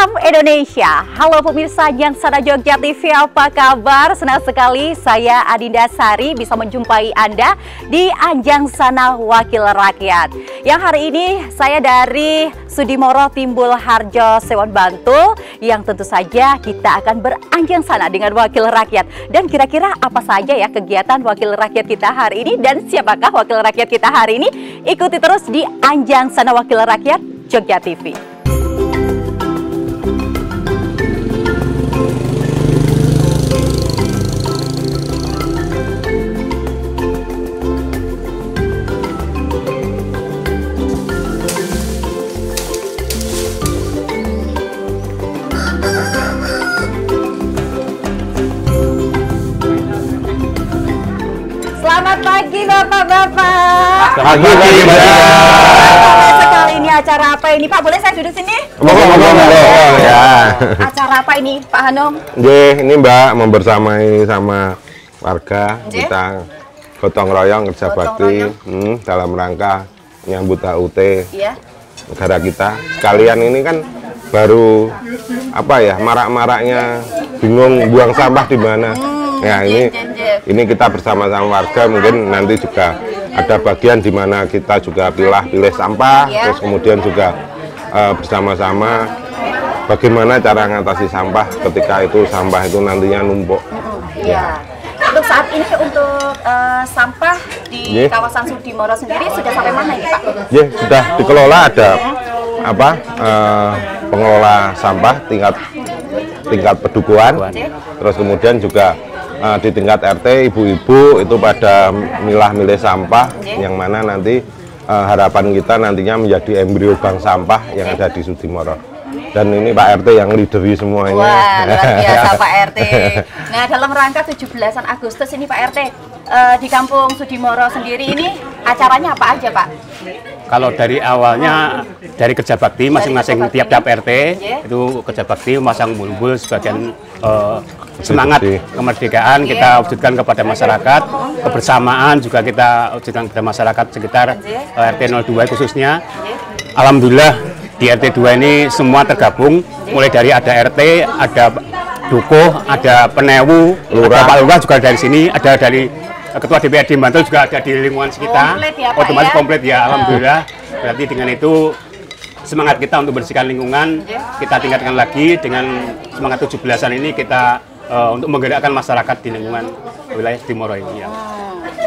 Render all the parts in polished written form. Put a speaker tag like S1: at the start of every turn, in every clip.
S1: Salam Indonesia. Halo pemirsa Nyangsana Jogja TV, apa kabar? Senang sekali saya Adinda Sari bisa menjumpai Anda di Anjangsana Wakil Rakyat. Yang hari ini saya dari Sudimoro Timbul Harjo Sewon Bantul, yang tentu saja kita akan beranjangsana dengan Wakil Rakyat. Dan kira-kira apa saja ya kegiatan Wakil Rakyat kita hari ini dan siapakah Wakil Rakyat kita hari ini? Ikuti terus di Anjangsana Wakil Rakyat Jogja TV. Selamat pagi Bapak-bapak.
S2: Pagi
S1: Sekali ini acara apa ini Pak? Boleh saya duduk sini?
S2: Ya.
S1: Acara apa ini Pak Hanung?
S2: Ini Mbak membersamai sama warga kita gotong royong kerja bakti dalam rangka nyambut HUT negara kita. Sekalian ini kan baru marak-maraknya bingung buang sampah di mana. Ya ini kita bersama-sama warga, mungkin nanti juga ada bagian di mana kita juga pilih sampah, terus kemudian juga bersama-sama bagaimana cara mengatasi sampah ketika sampah itu nantinya numpuk.
S1: Untuk saat ini untuk sampah di kawasan Sudimoro sendiri sudah sampai mana ini Pak?
S2: Sudah dikelola, ada pengelola sampah tingkat pedukuhan, terus kemudian juga di tingkat RT ibu-ibu itu pada milah-milih sampah yang mana nanti harapan kita nantinya menjadi embrio bank sampah yang ada di Sudimoro. Dan ini Pak RT yang leaderi semuanya.
S1: Wah, luar biasa Pak RT. Nah, dalam rangka 17-an Agustus ini Pak RT, di kampung Sudimoro sendiri ini acaranya apa aja Pak?
S3: Kalau dari awalnya dari kerja bakti masing-masing tiap-tiap RT itu kerja bakti masang bulbul sebagian semangat kemerdekaan kita wujudkan kepada masyarakat, kebersamaan juga kita wujudkan kepada masyarakat sekitar RT 02 khususnya. Alhamdulillah di RT 2 ini semua tergabung, mulai dari ada RT, ada dukuh, ada penewu, ada Pak Lurah juga dari sini, ada dari Ketua DPRD Bantul juga ada di lingkungan sekitar, otomatis komplit ya, alhamdulillah. Berarti dengan itu semangat kita untuk bersihkan lingkungan kita tingkatkan lagi dengan semangat 17-an ini kita untuk menggerakkan masyarakat di lingkungan wilayah Sudimoro ini ya.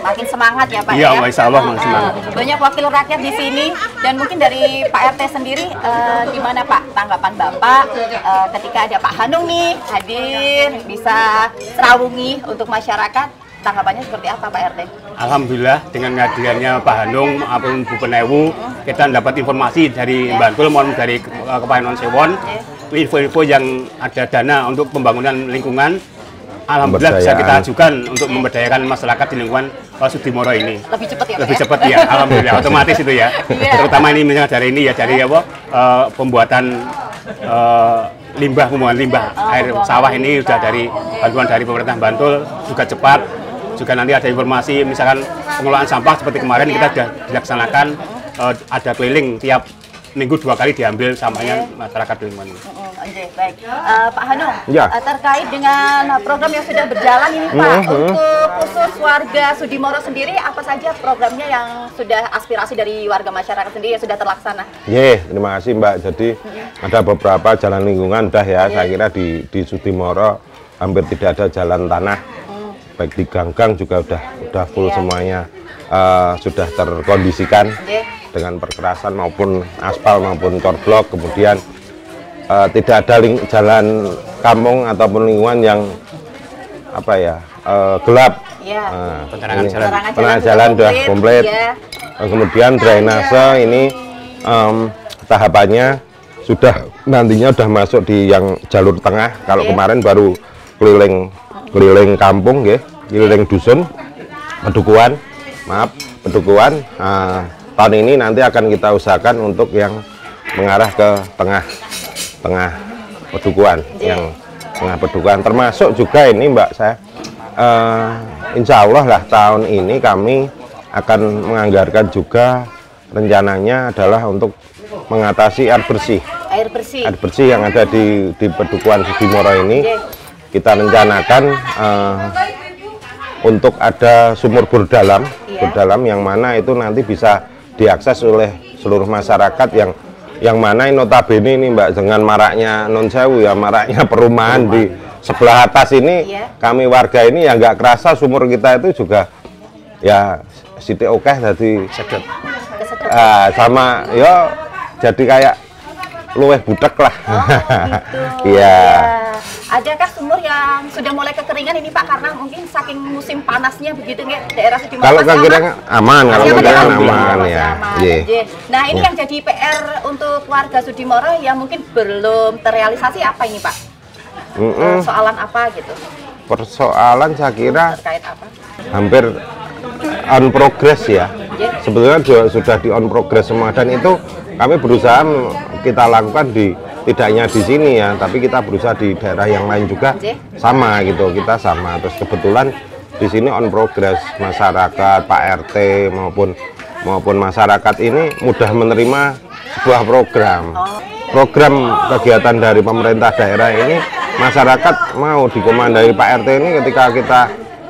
S1: Makin semangat ya Pak
S3: ya? Insya Allah makin semangat.
S1: Banyak wakil rakyat di sini dan mungkin dari Pak RT sendiri gimana Pak tanggapan Bapak ketika ada Pak Hanung nih hadir bisa serawungi untuk masyarakat? Tanggapannya seperti apa Pak RT?
S3: Alhamdulillah dengan kehadirannya Pak Hanung maupun Bu Penewu kita dapat informasi dari Bantul maupun dari Kepahianan Sewon, info-info yang ada dana untuk pembangunan lingkungan. Alhamdulillah bisa kita ajukan untuk memberdayakan masyarakat di lingkungan Sudimoro ini.
S1: Lebih cepat ya Pak?
S3: Lebih cepat ya, alhamdulillah otomatis itu ya. Terutama ini misalnya dari ini ya dari pembuatan pembuangan limbah air sawah ini sudah dari bantuan dari pemerintah Bantul juga cepat. Juga nanti ada informasi misalkan pengelolaan sampah seperti kemarin kita sudah dilaksanakan ada keliling tiap minggu 2 kali diambil sampahnya masyarakat di lingkungan.
S1: Baik, Pak Hanung, terkait dengan program yang sudah berjalan ini Pak, untuk khusus warga Sudimoro sendiri apa saja programnya yang sudah aspirasi dari warga masyarakat sendiri yang sudah terlaksana?
S2: Terima kasih Mbak. Jadi ada beberapa jalan lingkungan saya kira di Sudimoro hampir tidak ada jalan tanah. Baik di gang-gang juga udah full semuanya sudah terkondisikan dengan perkerasan maupun aspal maupun corblok. Kemudian tidak ada jalan kampung ataupun lingkungan yang gelap. Penerangan jalan sudah komplit. Kemudian drainase ini tahapannya sudah nantinya sudah masuk di yang jalur tengah. Kalau kemarin baru keliling kampung keliling dusun pedukuhan. Tahun ini nanti akan kita usahakan untuk yang mengarah ke tengah pedukuhan, yang tengah pedukuhan termasuk juga ini Mbak saya insya Allah lah tahun ini kami akan menganggarkan juga rencananya adalah untuk mengatasi air bersih.
S1: Air bersih.
S2: Air bersih yang ada di Pedukuhan Sudimoro ini, kita rencanakan untuk ada sumur bor dalam yang mana itu nanti bisa diakses oleh seluruh masyarakat yang mana notabene ini Mbak, dengan maraknya non sewu ya, maraknya perumahan di sebelah atas ini, kami warga ini ya nggak kerasa sumur kita itu juga ya sithik oke jadi sedot. Sama ya jadi kayak luweh butek lah. Iya.
S1: Adakah sumur yang sudah mulai kekeringan ini Pak, karena mungkin saking musim panasnya begitu nggak daerah Sudimoro?
S2: Kalau kekeringan aman, kalau kekeringan aman ya.
S1: Nah ini yang jadi PR untuk warga Sudimoro yang mungkin belum terrealisasi apa ini Pak? Persoalan apa gitu? Persoalan
S2: saya kira
S1: terkait apa?
S2: Hampir on progress ya. Sebetulnya sudah di on progress semua, dan itu kami berusaha kita lakukan tidak hanya di sini ya, tapi kita berusaha di daerah yang lain juga sama gitu, kita sama. Terus kebetulan di sini on progress, masyarakat, Pak RT maupun masyarakat ini mudah menerima sebuah program kegiatan dari pemerintah daerah ini. Masyarakat mau dikomandai Pak RT ini ketika kita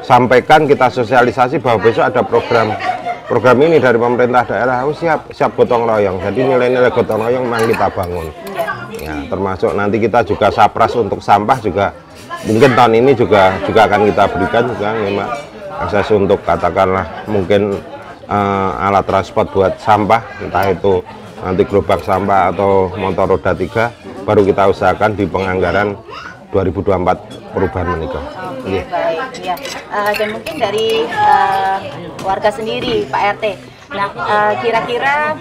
S2: sampaikan, kita sosialisasi bahwa besok ada program ini dari pemerintah daerah, siap gotong royong. Jadi nilai-nilai gotong royong memang kita bangun. Ya, termasuk nanti kita juga sapras untuk sampah juga mungkin tahun ini juga akan kita berikan juga ya, akses untuk katakanlah mungkin alat transport buat sampah, entah itu nanti gerobak sampah atau motor roda 3, baru kita usahakan di penganggaran 2024 perubahan menikah.
S1: Baik, ya. Dan mungkin dari warga sendiri, Pak RT. Nah, kira-kira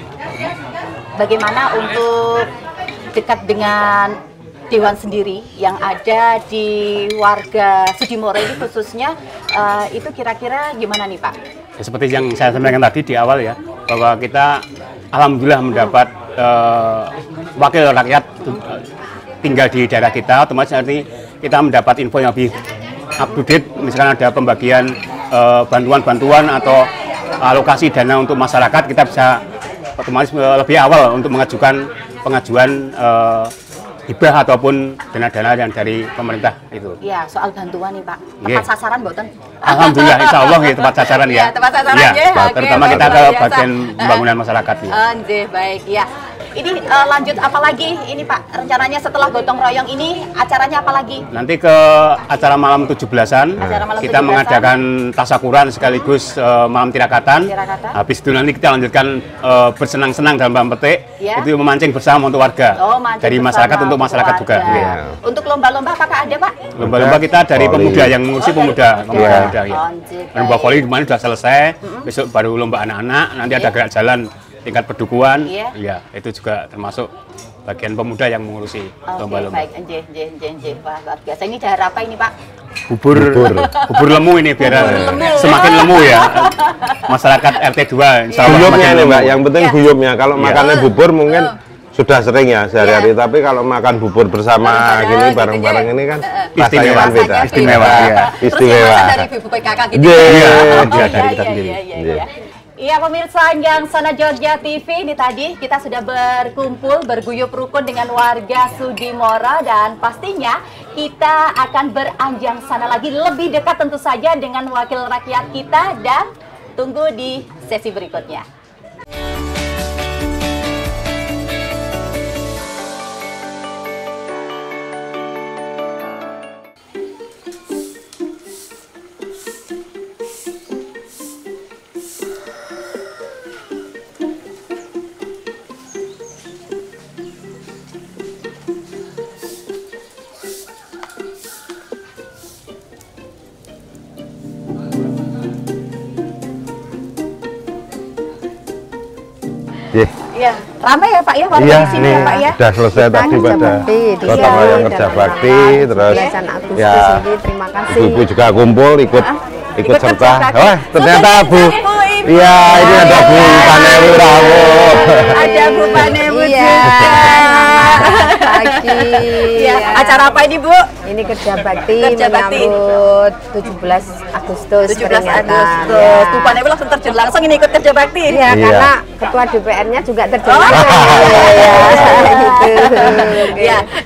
S1: bagaimana untuk dekat dengan Dewan sendiri yang ada di warga Sudimoro ini khususnya, itu kira-kira gimana nih Pak?
S3: Ya, seperti yang saya sampaikan tadi di awal ya, bahwa kita alhamdulillah mendapat wakil rakyat tinggal di daerah kita, otomatis nanti kita mendapat info yang lebih up to date, misalkan ada pembagian bantuan-bantuan atau alokasi dana untuk masyarakat, kita bisa otomatis lebih awal untuk pengajuan hibah ataupun dana-dana yang dari pemerintah itu.
S1: Iya, soal bantuan nih Pak, tepat sasaran mboten?
S3: Alhamdulillah, insya Allah ya tepat sasaran ya.
S1: Tepat sasaran ya.
S3: Terutama kita ke bagian pembangunan masyarakat ya.
S1: Baik ya. Ini lanjut apa lagi ini Pak? Rencananya setelah gotong royong ini acaranya apa lagi?
S3: Nanti ke acara malam 17-an, kita mengadakan tasakuran sekaligus malam tirakatan. Habis itu nanti kita lanjutkan bersenang-senang dalam bambu petik, itu memancing bersama untuk warga. Dari masyarakat untuk masyarakat juga. Ya.
S1: Untuk lomba-lomba apakah ada Pak?
S3: Lomba-lomba kita dari pemuda yang mengurusi pemuda ya. Lomba voli kemarin sudah selesai, besok baru lomba anak-anak, nanti ada gerak jalan tingkat pedukuhan, ya itu juga termasuk bagian pemuda yang mengurusi lomba-lomba.
S1: Baik, Wah, luar biasa. Ini cara apa ini Pak?
S3: Bubur lemu ini biar semakin lemu ya. Masyarakat RT 2 insya Allah
S2: semakin lemu. Mbak, yang penting guyupnya. Kalau makannya bubur mungkin sudah sering ya sehari-hari, tapi kalau makan bubur bersama gini bareng-bareng ini kan
S3: istimewa, beda. Istimewa.
S1: Dari BPKK gitu.
S3: Dari kita sendiri.
S1: Iya pemirsa Anjang Sana Jogja TV, ini tadi kita sudah berkumpul, berguyup rukun dengan warga Sudimoro, dan pastinya kita akan beranjang sana lagi lebih dekat tentu saja dengan wakil rakyat kita, dan tunggu di sesi berikutnya. Iya, ramai ya Pak ya warga di sini ya Pak ya.
S2: Sudah selesai tadi pada gotong royong kerja bakti, terus ya
S4: terima kasih.
S2: Ibu juga kumpul ikut serta. Wah, ternyata Bu. Iya, ini ada Bu Panewu Rawo.
S1: Ada Bu Panewu juga.
S4: Pagi.
S1: Ya, acara apa ini Bu?
S4: Ini kerja bakti menyambut 17 Agustus.
S1: 17 Agustus. Bu Panewu langsung terjun langsung ini ikut kerja bakti.
S4: Iya, karena ketua DPR-nya juga terjun langsung.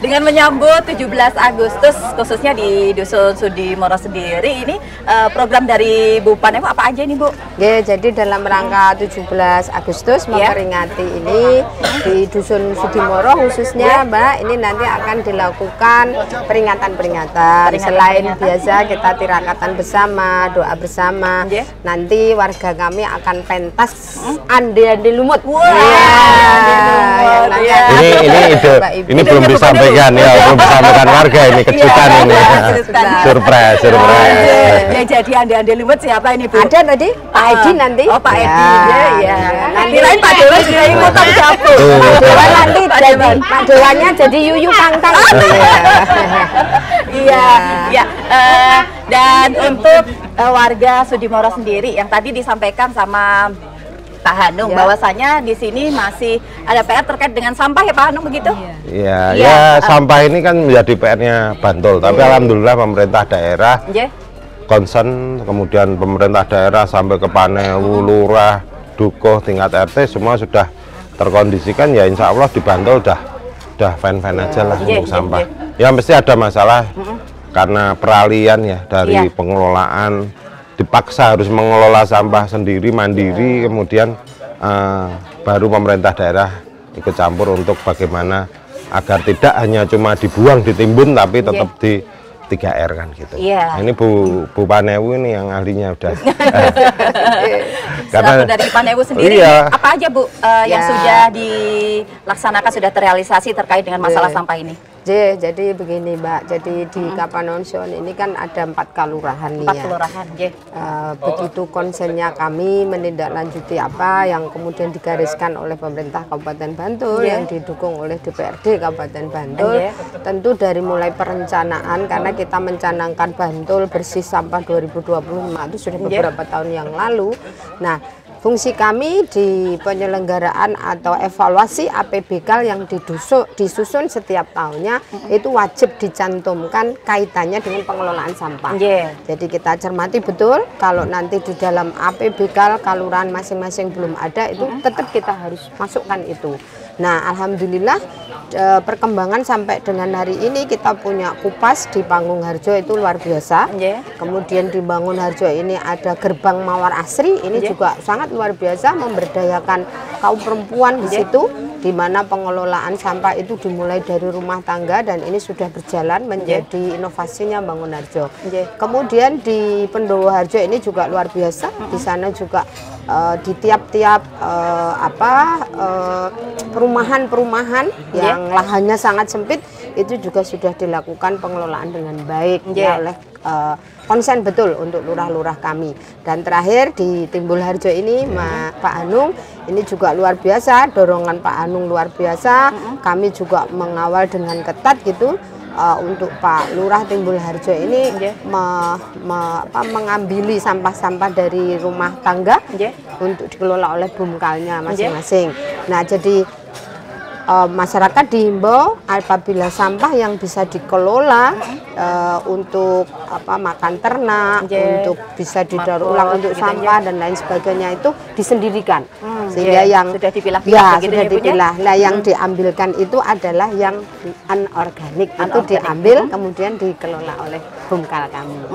S1: Dengan menyambut 17 Agustus khususnya di Dusun Sudimoro sendiri ini program dari Bu Panewu apa aja nih Bu?
S4: Ya, jadi dalam rangka 17 Agustus memperingati ini di Dusun Sudimoro khususnya Mbak, ini nanti akan dilakukan peringatan-peringatan. Selain biasa kita tirakatan bersama, doa bersama, nanti warga kami akan pentas ande-ande lumut.
S2: Ini belum disampaikan ya, belum disampaikan warga, ini kejutan ini. Surprise.
S1: Yang jadi ande-ande lumut siapa ini Bu?
S4: Ada tadi Pak Edi nanti.
S1: Oh Pak Edi, ya. Nanti lain Pak Dewa juga ikutan dapur.
S4: Pak Dewa nanti jadi Pak Dewanya jadi Yuyu Kangtang.
S1: Iya. Dan untuk warga Sudimoro sendiri yang tadi disampaikan sama Pak Hanung bahwasanya di sini masih ada PR terkait dengan sampah ya Pak Hanung begitu?
S2: Iya, sampah ini kan menjadi PR-nya Bantul, tapi alhamdulillah pemerintah daerah concern, kemudian pemerintah daerah sampai ke Panewu, lurah, dukuh, tingkat RT semua sudah terkondisikan ya, insya Allah di Bantul udah fine-fine aja lah untuk sampah. Ya mesti ada masalah karena peralihan ya dari pengelolaan, dipaksa harus mengelola sampah sendiri mandiri, kemudian baru pemerintah daerah ikut campur untuk bagaimana agar tidak hanya cuma dibuang ditimbun tapi tetap di 3R kan gitu. Ini Bu Panewu ini yang ahlinya udah.
S1: Karena dari Panewu sendiri apa aja Bu yang sudah dilaksanakan, sudah terrealisasi terkait dengan masalah sampah ini?
S4: Jadi begini Mbak, jadi di Kapanonsion ini kan ada 4 kelurahan nih ya.
S1: 4 kelurahan,
S4: begitu konsennya kami menindaklanjuti apa yang kemudian digariskan oleh pemerintah Kabupaten Bantul, yang didukung oleh DPRD Kabupaten Bantul. Tentu dari mulai perencanaan, karena kita mencanangkan Bantul bersih sampah 2025 itu sudah beberapa tahun yang lalu. Nah, fungsi kami di penyelenggaraan atau evaluasi APBK yang disusun setiap tahunnya itu wajib dicantumkan kaitannya dengan pengelolaan sampah. Jadi kita cermati betul kalau nanti di dalam APBK kelurahan masing-masing belum ada, itu tetap kita harus masukkan itu. Nah, alhamdulillah perkembangan sampai dengan hari ini kita punya Kupas di Panggung Harjo itu luar biasa. Kemudian di Bangun Harjo ini ada gerbang Mawar Asri, ini juga sangat luar biasa memberdayakan kaum perempuan di situ, di mana pengelolaan sampah itu dimulai dari rumah tangga dan ini sudah berjalan menjadi inovasinya Bangun Harjo. Kemudian di Pendowo Harjo ini juga luar biasa, di sana juga di tiap-tiap perumahan-perumahan yang lahannya sangat sempit itu juga sudah dilakukan pengelolaan dengan baik oleh konsen betul untuk lurah-lurah kami. Dan terakhir di Timbul Harjo ini Pak Hanung ini juga luar biasa, dorongan Pak Hanung luar biasa. Kami juga mengawal dengan ketat gitu. Untuk Pak Lurah Timbul Harjo ini mengambili sampah-sampah dari rumah tangga untuk dikelola oleh bumkalnya masing-masing. Nah, jadi masyarakat dihimbau apabila sampah yang bisa dikelola untuk makan ternak, untuk bisa didaur ulang untuk sampah dan lain sebagainya itu disendirikan. Sehingga yang
S1: sudah dipilah
S4: sudah dipilah. Nah, yang diambilkan itu adalah yang anorganik, itu diambil kemudian dikelola oleh bumkal kami.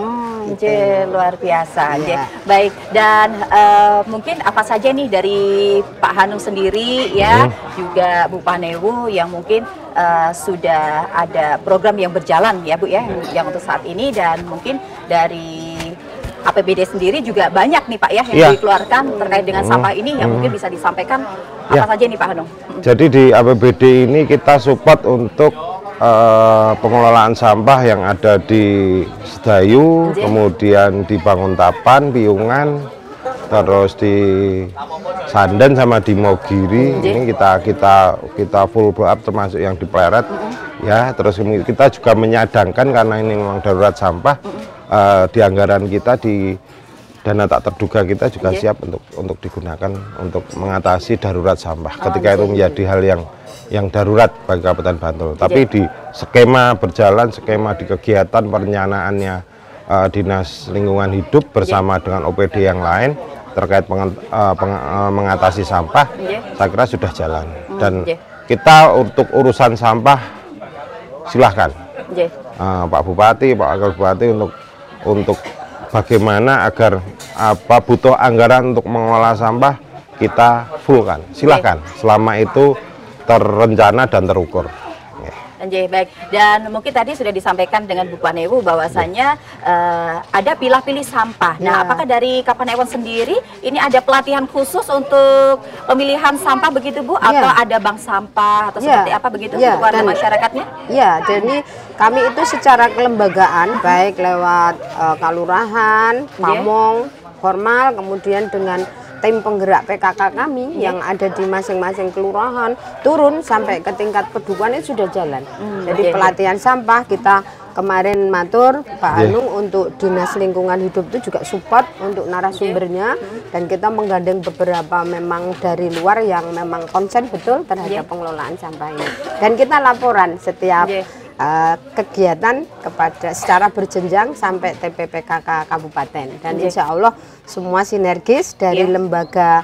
S1: Luar biasa. Baik, dan mungkin apa saja nih dari Pak Hanung sendiri ya, juga Bu Panewu yang mungkin sudah ada program yang berjalan ya Bu ya, yang untuk saat ini, dan mungkin dari APBD sendiri juga banyak nih Pak ya yang dikeluarkan terkait dengan sampah ini yang mungkin bisa disampaikan apa saja nih Pak Hanung?
S2: Jadi di APBD ini kita support untuk pengelolaan sampah yang ada di Sedayu, kemudian di Banguntapan, Piungan, terus di Sandan sama di Mogiri. Ini kita full blow up termasuk yang di Pleret ya. Terus kita juga menyadangkan karena ini memang darurat sampah, di anggaran kita di dana tak terduga kita juga siap untuk digunakan untuk mengatasi darurat sampah ketika itu menjadi hal yang darurat bagi Kabupaten Bantul. Tapi di skema berjalan, skema di kegiatan perencanaannya Dinas Lingkungan Hidup bersama dengan OPD yang lain terkait mengatasi sampah, saya kira sudah jalan. Dan kita untuk urusan sampah silahkan.
S1: Nggih.
S2: Pak Bupati, Pak Wakil Bupati untuk bagaimana agar butuh anggaran untuk mengelola sampah, kita fullkan. Silahkan, selama itu terencana dan terukur.
S1: Nggih, baik. Dan mungkin tadi sudah disampaikan dengan Bu Panewu bahwasanya ada pilah-pilih sampah. Nah, apakah dari Kapanewon sendiri ini ada pelatihan khusus untuk pemilihan sampah begitu Bu? Atau ada bank sampah atau seperti apa begitu untuk warga masyarakatnya?
S4: Ya, jadi kami itu secara kelembagaan baik lewat kalurahan, pamong, formal, kemudian dengan tim penggerak PKK kami yang ada di masing-masing kelurahan turun sampai ke tingkat pedukuhan itu sudah jalan. Jadi pelatihan sampah kita kemarin matur Pak Anung untuk Dinas Lingkungan Hidup itu juga support untuk narasumbernya dan kita menggandeng beberapa memang dari luar yang memang konsen betul terhadap pengelolaan sampah ini. Dan kita laporan setiap kegiatan kepada secara berjenjang sampai TPPKK Kabupaten dan insya Allah semua sinergis dari lembaga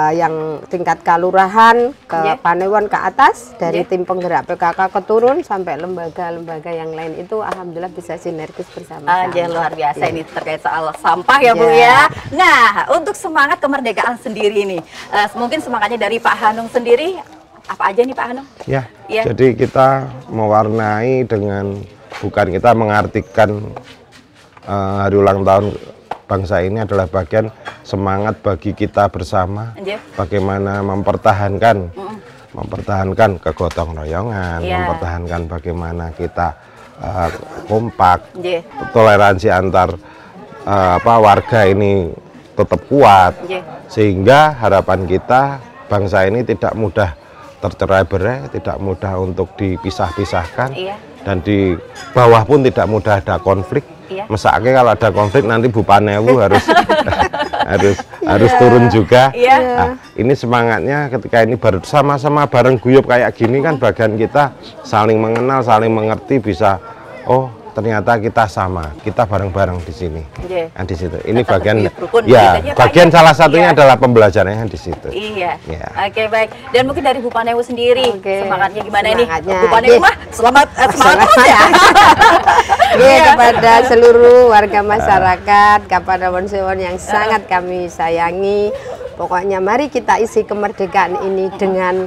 S4: yang tingkat kelurahan ke Panewon ke atas, dari tim penggerak PKK ke turun sampai lembaga-lembaga yang lain itu alhamdulillah bisa sinergis bersama-sama.
S1: Luar biasa ini terkait soal sampah ya Bu ya. Nah, untuk semangat kemerdekaan sendiri ini mungkin semangatnya dari Pak Hanung sendiri apa aja nih Pak Hanung?
S2: Jadi kita mewarnai dengan bukan kita mengartikan hari ulang tahun bangsa ini adalah bagian semangat bagi kita bersama, bagaimana mempertahankan kegotong royongan, mempertahankan bagaimana kita kompak, toleransi antar warga ini tetap kuat, sehingga harapan kita bangsa ini tidak mudah tercerai-berai, tidak mudah untuk dipisah-pisahkan, dan di bawah pun tidak mudah ada konflik. Mesaknya kalau ada konflik nanti Bu Panewu harus turun juga. Nah, ini semangatnya ketika ini baru sama-sama bareng guyup kayak gini kan bagian kita saling mengenal, saling mengerti, bisa ternyata kita sama, kita bareng-bareng di sini. Nah, di situ. Ini bagian bagian salah satunya adalah pembelajarannya di situ.
S1: Oke, baik. Dan mungkin dari Bu Panewu sendiri semangatnya gimana nih? Bu Panewu mah semangat terus ya.
S4: Kepada seluruh warga masyarakat Kapanewon Sewon yang sangat kami sayangi, pokoknya mari kita isi kemerdekaan ini dengan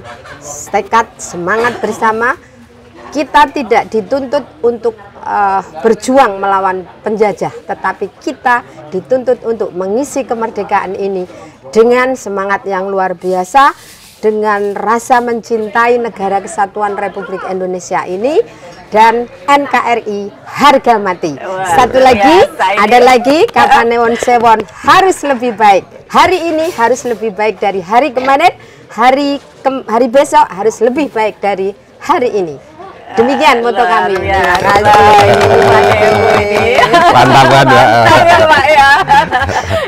S4: tekad semangat bersama. Kita tidak dituntut untuk berjuang melawan penjajah, tetapi kita dituntut untuk mengisi kemerdekaan ini dengan semangat yang luar biasa, dengan rasa mencintai negara kesatuan Republik Indonesia ini, dan NKRI harga mati. Satu lagi, ada lagi, Kapanewon Sewon harus lebih baik. Hari ini harus lebih baik dari hari kemarin, hari besok harus lebih baik dari hari ini. Demikian moto kami. Terima kasih.
S2: Mantap kan ya.
S1: Pak ya.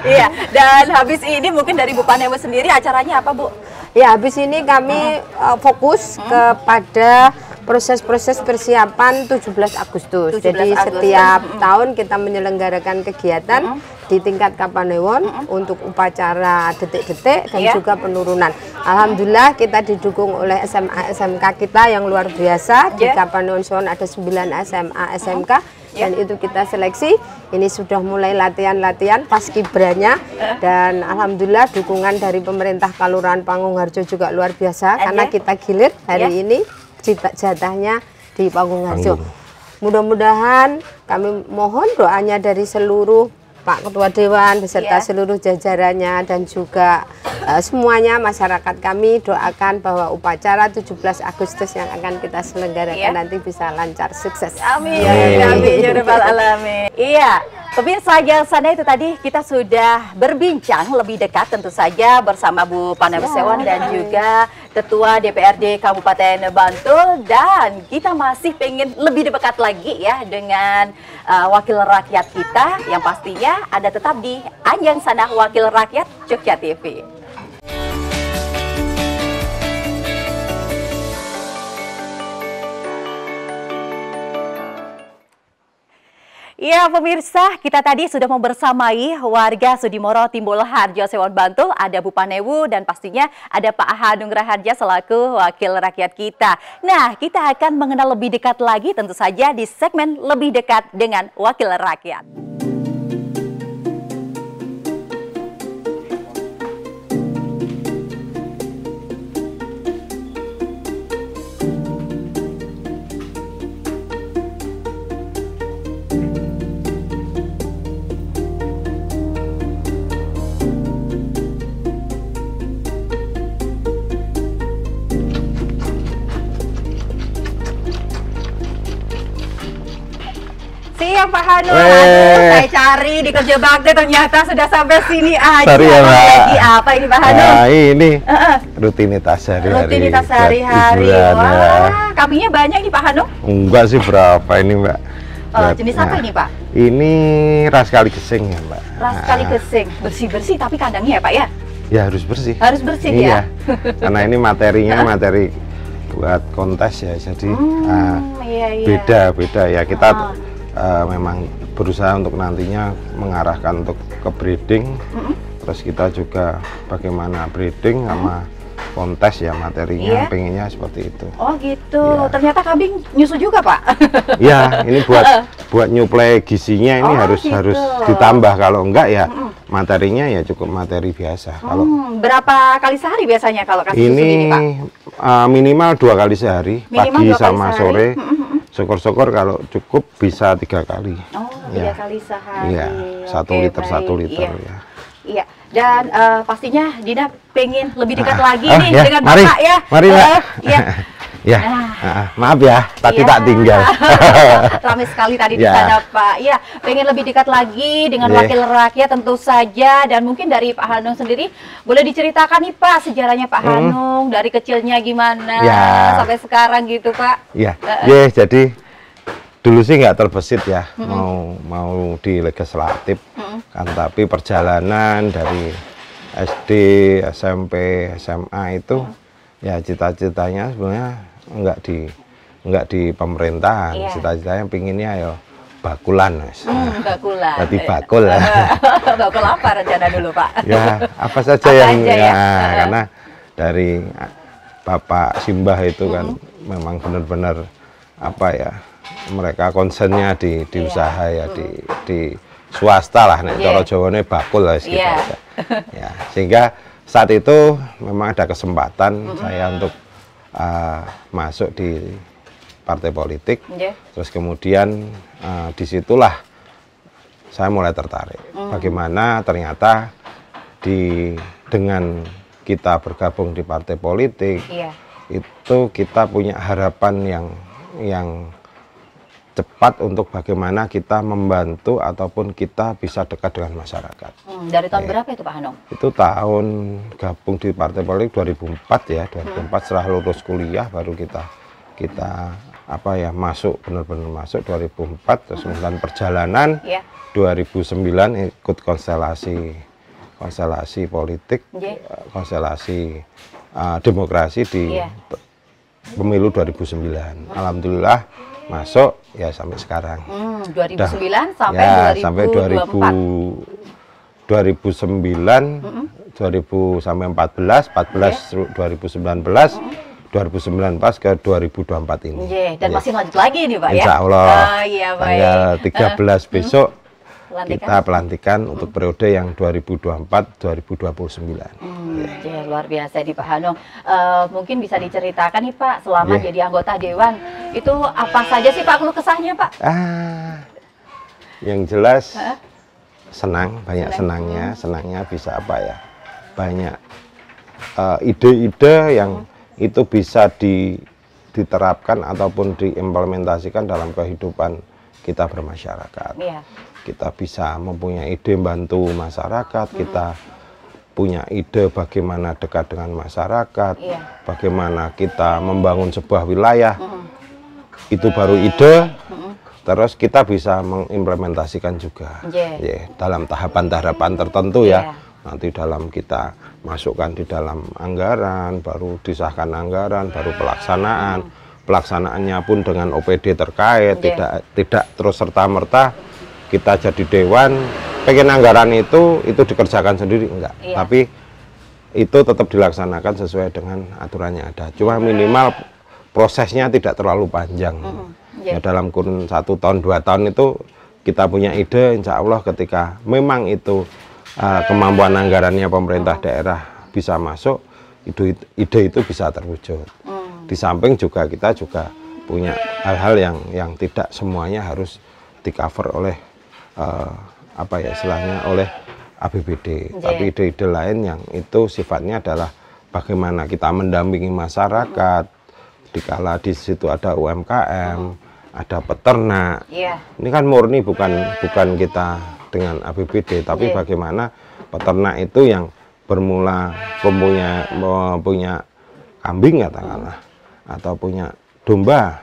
S1: Iya, dan habis ini mungkin dari Bu Panewu sendiri acaranya apa Bu?
S4: Ya, habis ini kami fokus kepada proses-proses persiapan 17 Agustus. Jadi setiap tahun kita menyelenggarakan kegiatan di tingkat Kapanewon untuk upacara detik-detik dan juga penurunan. Alhamdulillah kita didukung oleh SMA SMK kita yang luar biasa. Di Kapanewon Sewon ada 9 SMA SMK dan itu kita seleksi. Ini sudah mulai latihan-latihan paskibranya dan alhamdulillah dukungan dari pemerintah Kelurahan Pangungharjo juga luar biasa karena kita gilir hari ini jatahnya di Pangungharjo. Mudah-mudahan kami mohon doanya dari seluruh Pak Ketua Dewan beserta seluruh jajarannya dan juga semuanya masyarakat kami doakan bahwa upacara 17 Agustus yang akan kita selenggarakan nanti bisa lancar sukses.
S1: Amin. Amin ya rabbal alamin. Iya. Pemirsa yang sana itu tadi kita sudah berbincang lebih dekat tentu saja bersama Bu Panewu Sewon dan juga Ketua DPRD Kabupaten Bantul, dan kita masih pengen lebih dekat lagi ya dengan wakil rakyat kita yang pastinya ada tetap di Anjang Sana Wakil Rakyat Jogja TV. Ya pemirsa, kita tadi sudah membersamai warga Sudimoro Timbul Harjo Sewon Bantul, ada Bu Panewu dan pastinya ada Pak Hanung Raharja selaku wakil rakyat kita. Nah, kita akan mengenal lebih dekat lagi tentu saja di segmen lebih dekat dengan wakil rakyat. Siap Pak Hanung, saya cari di Kerja Bakti ternyata sudah sampai sini aja.
S2: Sorry ya, Mbak.
S1: Lagi apa ini Pak Hanung?
S2: Nah, ini rutinitas sehari-hari.
S1: Rutinitas sehari-hari. Wah, kambingnya banyak nih Pak Hanung?
S2: Enggak sih, berapa ini Mbak?
S1: Jenis apa ini Pak?
S2: Ini ras kali gesing ya Mbak.
S1: Ras kali gesing, bersih-bersih tapi kandangnya ya Pak ya?
S2: Ya harus bersih.
S1: Harus bersih
S2: iya.
S1: ya?
S2: Karena ini materinya materi buat kontes ya, jadi beda-beda ya. Kita memang berusaha untuk nantinya mengarahkan untuk ke breeding, terus kita juga bagaimana breeding sama kontes ya materinya, pengennya seperti itu.
S1: Oh gitu, ternyata kambing nyusu juga Pak?
S2: Ya, ini buat nyuplai gizinya ini harus ditambah, kalau enggak ya materinya ya cukup materi biasa. Kalau
S1: berapa kali sehari biasanya kalau kasih susu ini Pak?
S2: Minimal 2 kali sehari,
S1: minimal
S2: pagi sama sore. Syukur-syukur kalau cukup bisa 3 kali.
S1: Oh, 3 kali sehari.
S2: Iya, 1 liter 1 liter ya.
S1: Iya, dan pastinya Dina pengen lebih dekat lagi nih dengan
S2: mari,
S1: Bapak ya.
S2: Mari Mbak.
S1: Iya.
S2: Ya, maaf ya, tadi tak tinggal.
S1: Ramai sekali tadi di sana Pak. Iya, pengen lebih dekat lagi dengan wakil rakyat tentu saja. Dan mungkin dari Pak Hanung sendiri boleh diceritakan nih Pak sejarahnya Pak Hanung dari kecilnya gimana sampai sekarang gitu Pak.
S2: Iya, jadi dulu sih nggak terbesit ya mau di legislatif kan, tapi perjalanan dari SD, SMP, SMA itu ya cita-citanya sebenarnya enggak di pemerintahan. Cita-citanya pinginnya ya bakulan,
S1: bakulan.
S2: Jadi bakul.
S1: Bakul apa rencana dulu Pak?
S2: Ya apa saja yang karena dari Bapak Simbah itu kan memang benar-benar apa ya, mereka konsennya di usaha ya, di swasta lah, nek cara Jawane bakul lah gitu aja. Ya, sehingga saat itu memang ada kesempatan saya untuk masuk di partai politik, terus kemudian disitulah saya mulai tertarik. Bagaimana ternyata dengan kita bergabung di partai politik, itu kita punya harapan yang cepat untuk bagaimana kita membantu ataupun kita bisa dekat dengan masyarakat.
S1: Dari tahun berapa itu Pak Hanung? Itu
S2: tahun gabung di partai politik 2004 ya, 2004 setelah lulus kuliah baru kita apa ya masuk, benar-benar masuk 2004, terus kemudian perjalanan 2009 ikut konstelasi politik, konstelasi demokrasi di pemilu 2009. Alhamdulillah masuk ya sampai sekarang.
S1: 2009 sampai
S2: 2009 sampai 14 2019 ke 2024 ini.
S1: Dan masih lanjut lagi nih Pak ya.
S2: Insya Allah.
S1: Tanggal
S2: 13 besok kita pelantikan untuk periode yang 2024-2029.
S1: Luar biasa di Pak Hanung. Mungkin bisa diceritakan nih Pak, selama jadi anggota Dewan, itu apa saja sih Pak keluh kesahnya Pak?
S2: Yang jelas senang, banyak senangnya bisa apa ya, banyak ide-ide yang itu bisa diterapkan ataupun diimplementasikan dalam kehidupan kita bermasyarakat. Kita bisa mempunyai ide bantu masyarakat, kita punya ide bagaimana dekat dengan masyarakat, bagaimana kita membangun sebuah wilayah, itu baru ide, terus kita bisa mengimplementasikan juga dalam tahapan-tahapan tertentu ya. Nanti dalam kita masukkan di dalam anggaran, baru disahkan anggaran, baru pelaksanaannya pun dengan OPD terkait, tidak terus serta-merta kita jadi dewan pengen anggaran itu dikerjakan sendiri enggak, tapi itu tetap dilaksanakan sesuai dengan aturan yang ada. Cuma minimal prosesnya tidak terlalu panjang. Ya dalam kurun 1 tahun 2 tahun itu kita punya ide, insya Allah ketika memang itu kemampuan anggarannya pemerintah daerah bisa masuk, ide itu bisa terwujud. Di samping juga kita juga punya hal-hal yang tidak semuanya harus di cover oleh apa ya istilahnya oleh APBD, tapi ide-ide lain yang itu sifatnya adalah bagaimana kita mendampingi masyarakat dikala di situ ada UMKM, ada peternak. Ini kan murni bukan kita dengan APBD, tapi bagaimana peternak itu yang bermula punya kambing katakanlah atau punya domba.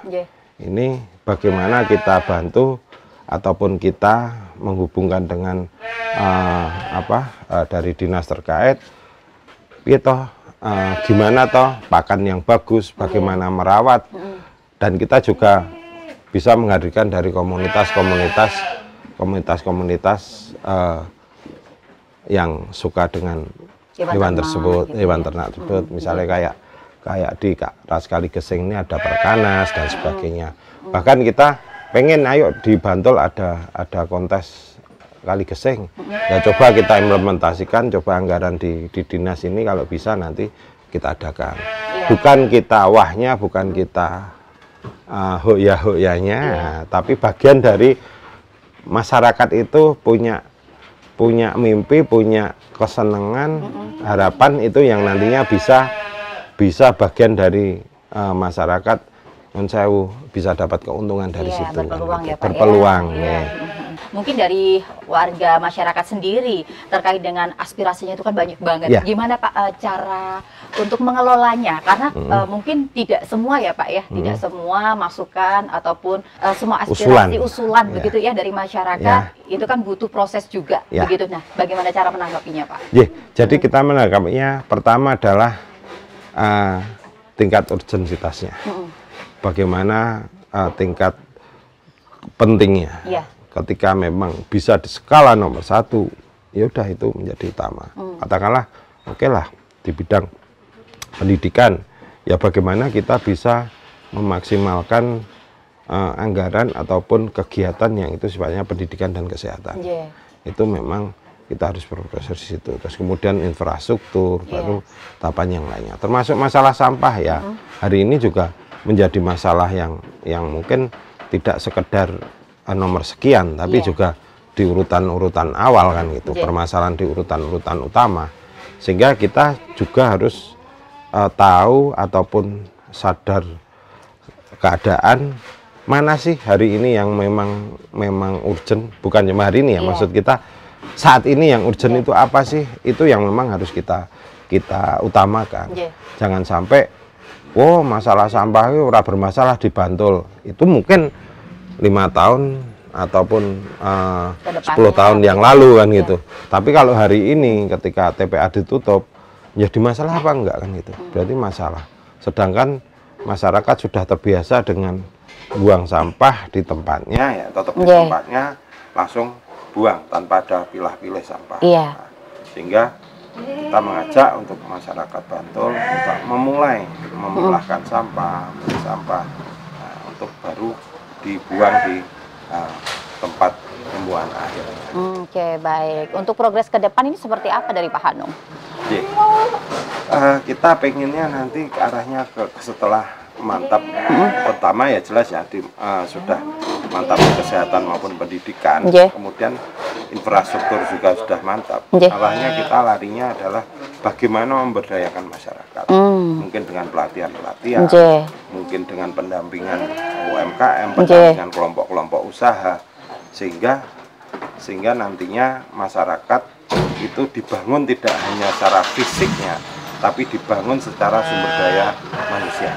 S2: Ini bagaimana kita bantu ataupun kita menghubungkan dengan dari dinas terkait, gimana toh pakan yang bagus, bagaimana merawat, dan kita juga bisa menghadirkan dari komunitas yang suka dengan hewan tersebut, hewan ternak tersebut, misalnya kayak di Ras Kaligeseng ini ada perkanas dan sebagainya. Bahkan kita pengen ayo di Bantul ada kontes Kaligeseng, ya coba kita implementasikan, coba anggaran di dinas ini kalau bisa nanti kita adakan. Bukan kita wahnya, bukan kita hoya-hoyanya, tapi bagian dari masyarakat itu punya mimpi, punya kesenangan, harapan itu yang nantinya bisa bagian dari masyarakat bisa dapat keuntungan dari situ.
S1: Berpeluang ya Pak.
S2: Berpeluang.
S1: Mungkin dari warga masyarakat sendiri terkait dengan aspirasinya itu kan banyak banget. Gimana Pak cara untuk mengelolanya? Karena mungkin tidak semua ya Pak ya, tidak semua masukan ataupun semua aspirasi usulan begitu ya dari masyarakat itu kan butuh proses juga begitu. Nah, bagaimana cara menanggapinya Pak?
S2: Jadi kita menanggapinya pertama adalah tingkat urgensitasnya. Bagaimana tingkat pentingnya. Ketika memang bisa di skala nomor 1, ya udah itu menjadi utama. Katakanlah, oke lah di bidang pendidikan, ya bagaimana kita bisa memaksimalkan anggaran ataupun kegiatan yang itu sifatnya pendidikan dan kesehatan. Itu memang kita harus berproses di situ. Terus kemudian infrastruktur, baru tahapan yang lainnya. Termasuk masalah sampah ya. Hari ini juga menjadi masalah yang mungkin tidak sekedar nomor sekian, tapi juga di urutan-urutan awal kan gitu, permasalahan di urutan-urutan utama, sehingga kita juga harus tahu ataupun sadar keadaan mana sih hari ini yang memang urgent, bukan cuma hari ini ya, maksud kita saat ini yang urgent itu apa sih, itu yang memang harus kita utamakan. Jangan sampai masalah sampah itu ora bermasalah di Bantul, itu mungkin 5 tahun ataupun 10 tahun yang lalu kan gitu. Tapi kalau hari ini ketika TPA ditutup, jadi masalah apa enggak kan gitu. Berarti masalah. Sedangkan masyarakat sudah terbiasa dengan buang sampah di tempatnya, ya tetap di tempatnya langsung buang tanpa ada pilah-pilih sampah. Nah, sehingga kita mengajak untuk masyarakat Bantul untuk memulai memilahkan sampah, untuk baru dibuang di tempat pembuangan akhir.
S1: Oke, baik. Untuk progres ke depan ini seperti apa dari Pak Hanung?
S2: Kita pengennya nanti ke arahnya setelah mantap, pertama ya jelas ya sudah mantap kesehatan maupun pendidikan, kemudian infrastruktur juga sudah mantap. Arahnya kita larinya adalah bagaimana memberdayakan masyarakat, mungkin dengan pelatihan-pelatihan, mungkin dengan pendampingan UMKM, pendampingan kelompok-kelompok usaha, sehingga nantinya masyarakat itu dibangun tidak hanya secara fisiknya, tapi dibangun secara sumber daya manusia.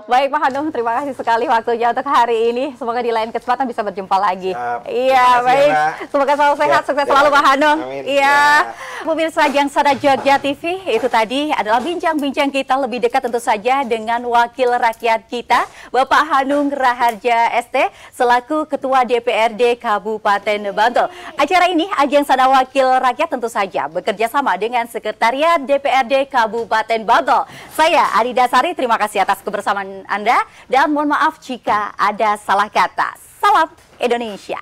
S1: Baik Pak Hanung, terima kasih sekali waktunya untuk hari ini. Semoga di lain kesempatan bisa berjumpa lagi. Iya, baik. Semoga selalu sehat, sukses selalu Pak Hanung. Iya. Pemirsa Anjangsana Jogja TV, itu tadi adalah bincang-bincang kita lebih dekat tentu saja dengan wakil rakyat kita, Bapak Hanung Raharja ST, selaku Ketua DPRD Kabupaten Bantul. Acara ini Anjangsana Wakil Rakyat tentu saja bekerja sama dengan Sekretariat DPRD Kabupaten Bantul. Saya Adinda Sari, terima kasih atas kebersamaan Anda dan mohon maaf jika ada salah kata. Salam Indonesia.